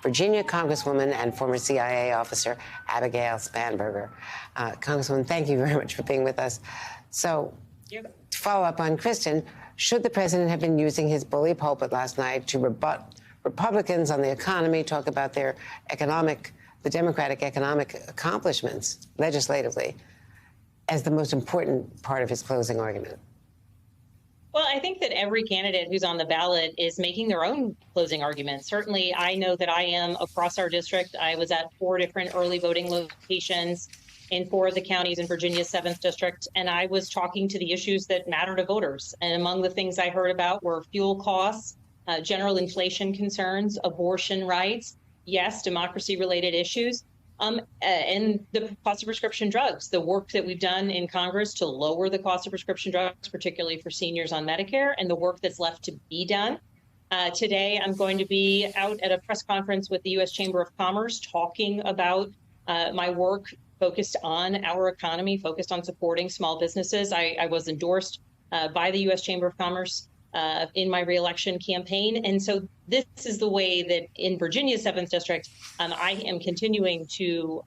Virginia Congresswoman and former CIA officer Abigail Spanberger. Congresswoman, thank you very much for being with us. So, to follow up on Kristen, should the president have been using his bully pulpit last night to rebut Republicans on the economy, talk about their the Democratic economic accomplishments legislatively as the most important part of his closing argument? Well, I think that every candidate who's on the ballot is making their own closing arguments. Certainly, I know that I am across our district. I was at 4 different early voting locations in 4 of the counties in Virginia's 7th district, and I was talking to the issues that matter to voters. And among the things I heard about were fuel costs, general inflation concerns, abortion rights, yes, democracy-related issues, and the cost of prescription drugs, the work that we've done in Congress to lower the cost of prescription drugs, particularly for seniors on Medicare, and the work that's left to be done. Today, I'm going to be out at a press conference with the U.S. Chamber of Commerce talking about my work focused on our economy, focused on supporting small businesses. I was endorsed by the U.S. Chamber of Commerce in my reelection campaign. And so this is the way that in Virginia's 7th district, I am continuing to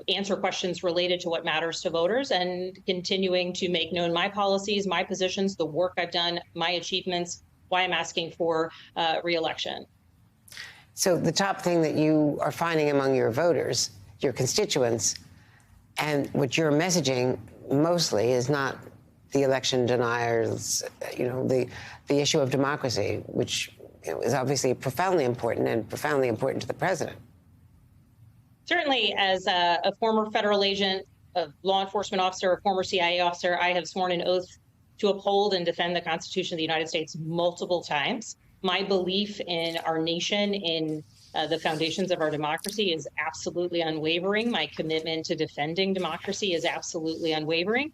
answer questions related to what matters to voters and continuing to make known my policies, my positions, the work I've done, my achievements, why I'm asking for reelection. So the top thing that you are finding among your voters, your constituents, and what you're messaging mostly is not the election deniers, the issue of democracy, which is obviously profoundly important and profoundly important to the president. Certainly, as a former federal agent, a law enforcement officer, a former CIA officer, I have sworn an oath to uphold and defend the Constitution of the United States multiple times. My belief in our nation, in the foundations of our democracy is absolutely unwavering. My commitment to defending democracy is absolutely unwavering.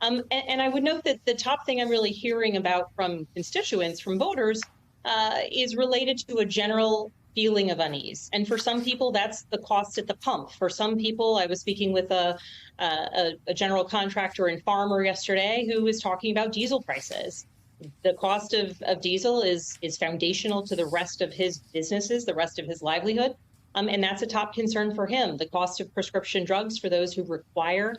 And I would note that the top thing I'm really hearing about from constituents, from voters, is related to a general feeling of unease. And for some people, that's the cost at the pump. For some people, I was speaking with a general contractor and farmer yesterday who was talking about diesel prices. The cost of diesel is foundational to the rest of his businesses, the rest of his livelihood. And that's a top concern for him. The cost of prescription drugs for those who require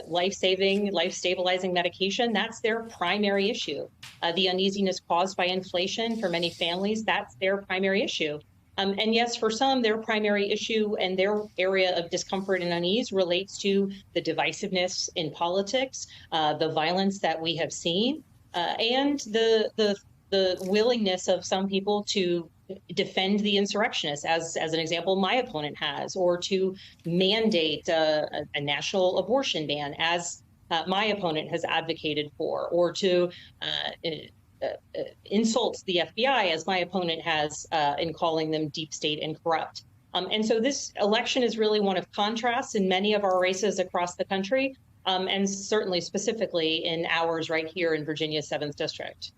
life-saving, life-stabilizing medication, that's their primary issue. The uneasiness caused by inflation for many families, that's their primary issue. And yes, for some, their primary issue and their area of discomfort and unease relates to the divisiveness in politics, the violence that we have seen, and the willingness of some people to defend the insurrectionists, as an example my opponent has, or to mandate a national abortion ban, as my opponent has advocated for, or to insult the FBI, as my opponent has, in calling them deep state and corrupt. And so this election is really one of contrasts in many of our races across the country, and certainly specifically in ours right here in Virginia's 7th district.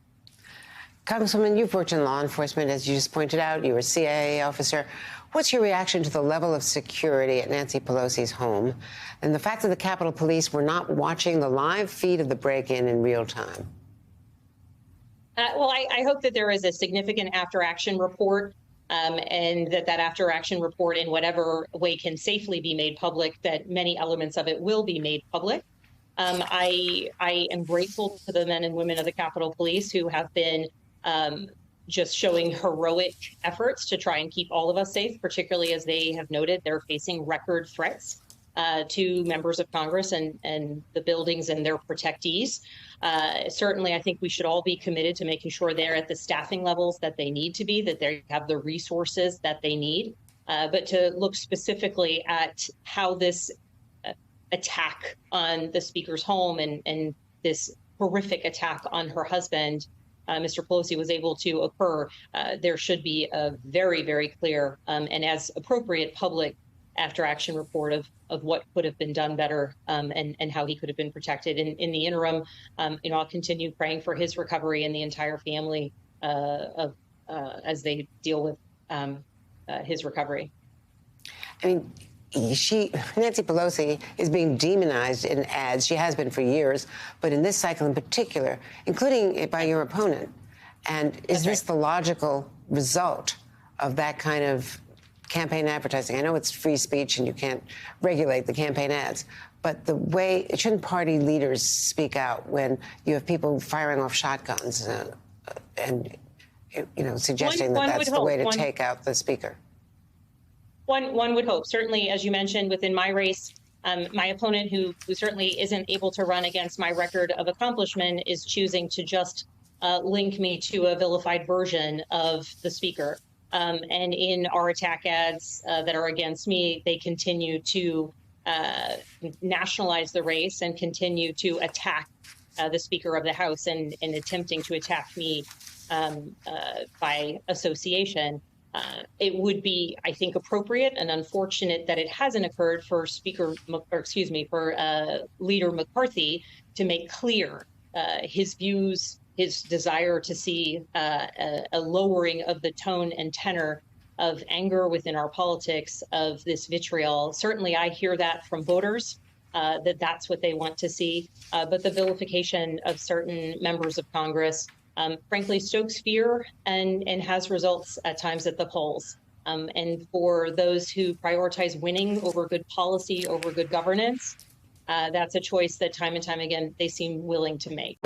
Congresswoman, you've worked in law enforcement, as you just pointed out. You were a CIA officer. What's your reaction to the level of security at Nancy Pelosi's home and the fact that the Capitol Police were not watching the live feed of the break-in real time? Well, I hope that there is a significant after-action report and that after-action report in whatever way can safely be made public, that many elements of it will be made public. I am grateful to the men and women of the Capitol Police who have been just showing heroic efforts to try and keep all of us safe, particularly as they have noted they're facing record threats to members of Congress and the buildings and their protectees. Certainly, I think we should all be committed to making sure they're at the staffing levels that they need to be, that they have the resources that they need, but to look specifically at how this attack on the Speaker's home and this horrific attack on her husband, Mr. Pelosi, was able to occur. There should be a very, very clear and as appropriate public after-action report of what could have been done better and how he could have been protected. In the interim, I'll continue praying for his recovery and the entire family as they deal with his recovery. I mean, Nancy Pelosi is being demonized in ads. She has been for years, but in this cycle in particular, including by your opponent. And is this the logical result of that kind of campaign advertising. I know it's free speech and you can't regulate the campaign ads, but the way, shouldn't party leaders speak out when you have people firing off shotguns and, you know, suggesting that that's the way to take out the speaker? One would hope. Certainly, as you mentioned, within my race, my opponent, who certainly isn't able to run against my record of accomplishment, is choosing to just link me to a vilified version of the speaker. And in our attack ads that are against me, they continue to nationalize the race and continue to attack the Speaker of the House and attempting to attack me by association. It would be, I think, appropriate and unfortunate that it hasn't occurred for Leader McCarthy to make clear his views, his desire to see a lowering of the tone and tenor of anger within our politics, of this vitriol. Certainly, I hear that from voters, that's what they want to see. But the vilification of certain members of Congress, frankly, stokes fear and has results at times at the polls. And for those who prioritize winning over good policy, over good governance, that's a choice that time and time again they seem willing to make.